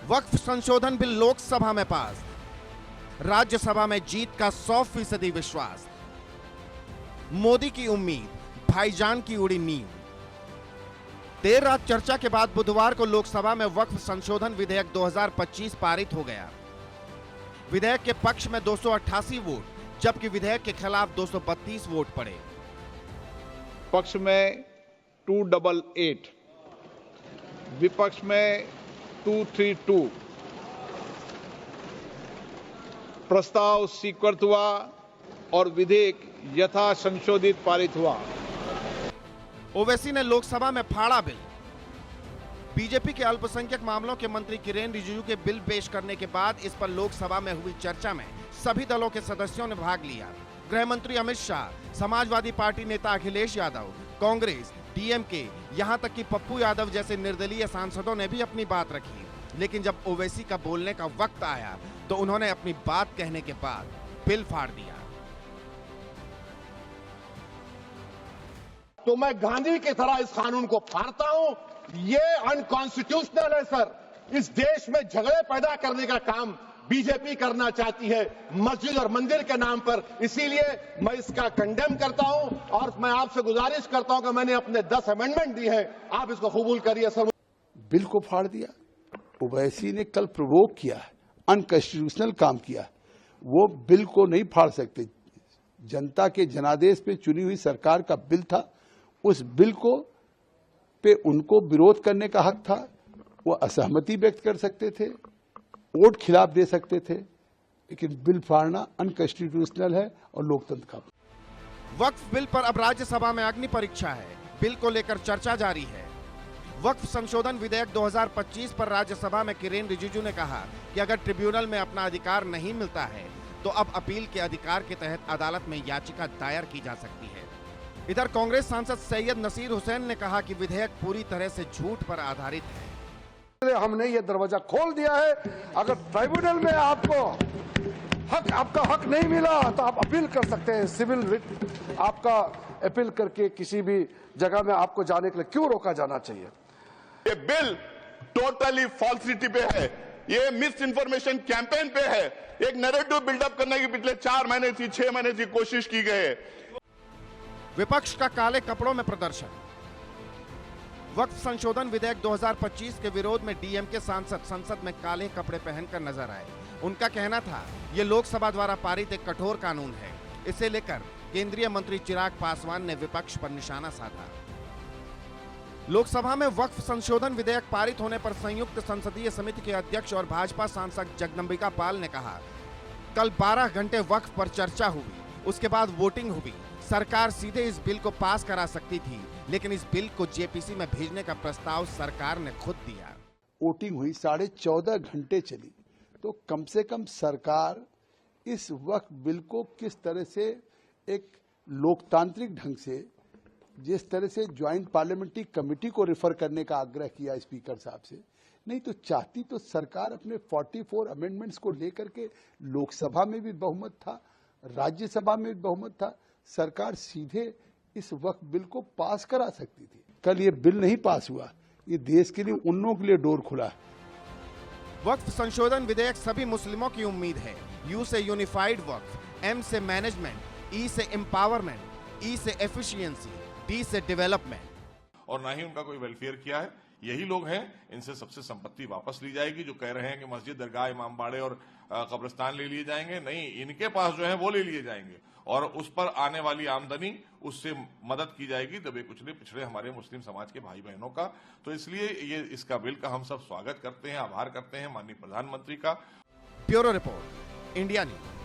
वक्फ संशोधन बिल लोकसभा में पास, राज्यसभा में जीत का 100% विश्वास। मोदी की उम्मीद, भाईजान की उड़ी नींद। देर रात चर्चा के बाद बुधवार को लोकसभा में वक्फ संशोधन विधेयक 2025 पारित हो गया। विधेयक के पक्ष में 288 वोट, जबकि विधेयक के खिलाफ 232 वोट पड़े। पक्ष में 288, विपक्ष में 232। प्रस्ताव स्वीकृत हुआ और विधेयक यथा संशोधित पारित हुआ। ओवैसी ने लोकसभा में फाड़ा बिल। बीजेपी के अल्पसंख्यक मामलों के मंत्री किरेन रिजिजू के बिल पेश करने के बाद इस पर लोकसभा में हुई चर्चा में सभी दलों के सदस्यों ने भाग लिया। गृह मंत्री अमित शाह, समाजवादी पार्टी नेता अखिलेश यादव, कांग्रेस, डीएमके, यहां तक कि पप्पू यादव जैसे निर्दलीय सांसदों ने भी अपनी बात रखी। लेकिन जब ओवैसी का बोलने का वक्त आया तो उन्होंने अपनी बात कहने के बाद बिल फाड़ दिया। तो मैं गांधी की तरह इस कानून को फाड़ता हूं। ये अनकॉन्स्टिट्यूशनल है सर। इस देश में झगड़े पैदा करने का काम बीजेपी करना चाहती है मस्जिद और मंदिर के नाम पर। इसीलिए मैं इसका कंडेम करता हूं और मैं आपसे गुजारिश करता हूं कि मैंने अपने 10 अमेंडमेंट दी है, आप इसको कबूल करिए सर। बिल को फाड़ दिया। ओवैसी ने कल प्रोवोक किया, अनकॉन्स्टिट्यूशनल काम किया। वो बिल को नहीं फाड़ सकते। जनता के जनादेश पे चुनी हुई सरकार का बिल था। उस बिल को पे उनको विरोध करने का हक था। वो असहमति व्यक्त कर सकते थे, वोट खिलाफ दे सकते थे, लेकिन बिल फाड़ना अनकॉन्स्टिट्यूशनल है और लोकतंत्र का। वक्फ बिल पर अब राज्यसभा में अग्नि परीक्षा है। बिल को लेकर चर्चा जारी है। वक्फ संशोधन विधेयक 2025 पर राज्यसभा में किरेन रिजिजू ने कहा कि अगर ट्रिब्यूनल में अपना अधिकार नहीं मिलता है तो अब अपील के अधिकार के तहत अदालत में याचिका दायर की जा सकती है। इधर कांग्रेस सांसद सैयद नसीर हुसैन ने कहा कि विधेयक पूरी तरह से झूठ पर आधारित है। हमने ये दरवाजा खोल दिया है। अगर ट्राइब्यूनल में आपका हक नहीं मिला तो आप अपील कर सकते हैं। सिविल रिट आपका अपील करके किसी भी जगह में आपको जाने के लिए क्यों रोका जाना चाहिए? ये बिल टोटली फॉल्सिटी पे है, ये मिस इन्फॉर्मेशन कैंपेन पे है। एक नैरेटिव बिल्डअप करने की पिछले 4 महीने से 6 महीने से कोशिश की गई है। विपक्ष का काले कपड़ों में प्रदर्शन। वक्फ संशोधन विधेयक 2025 के विरोध में डीएमके सांसद संसद में काले कपड़े पहनकर नजर आए। उनका कहना था ये लोकसभा द्वारा पारित एक कठोर कानून है। इसे लेकर केंद्रीय मंत्री चिराग पासवान ने विपक्ष पर निशाना साधा। लोकसभा में वक्फ संशोधन विधेयक पारित होने पर संयुक्त संसदीय समिति के अध्यक्ष और भाजपा सांसद जगदंबिका पाल ने कहा, कल 12 घंटे वक्फ पर चर्चा हुई, उसके बाद वोटिंग हुई। सरकार सीधे इस बिल को पास करा सकती थी, लेकिन इस बिल को जेपीसी में भेजने का प्रस्ताव सरकार ने खुद दिया। वोटिंग हुई, 14.5 घंटे चली। तो कम से कम सरकार इस वक्फ बिल को किस तरह से एक लोकतांत्रिक ढंग से, जिस तरह से ज्वाइंट पार्लियामेंट्री कमेटी को रेफर करने का आग्रह किया स्पीकर साहब से, नहीं तो चाहती तो सरकार अपने 44 अमेंडमेंट्स को लेकर के लोकसभा में भी बहुमत था, राज्यसभा में भी बहुमत था, सरकार सीधे इस वक्फ बिल को पास करा सकती थी। कल ये बिल नहीं पास हुआ, ये देश के लिए उन लोगों के लिए डोर खुला। वक्फ संशोधन विधेयक सभी मुस्लिमों की उम्मीद है। यू से यूनिफाइड वक्फ, एम से मैनेजमेंट, ई से एम्पावरमेंट, ई से एफिशिएंसी, डी से डेवलपमेंट। और ना ही उनका कोई वेलफेयर किया है। यही लोग हैं, इनसे सबसे संपत्ति वापस ली जाएगी। जो कह रहे हैं कि मस्जिद, दरगाह, इमामबाड़े और कब्रिस्तान ले लिए जाएंगे, नहीं, इनके पास जो है वो ले लिए जाएंगे और उस पर आने वाली आमदनी, उससे मदद की जाएगी दबे कुचले पिछड़े हमारे मुस्लिम समाज के भाई बहनों का। तो इसलिए ये इसका बिल का हम सब स्वागत करते हैं, आभार करते हैं माननीय प्रधानमंत्री का। Bureau report, India news.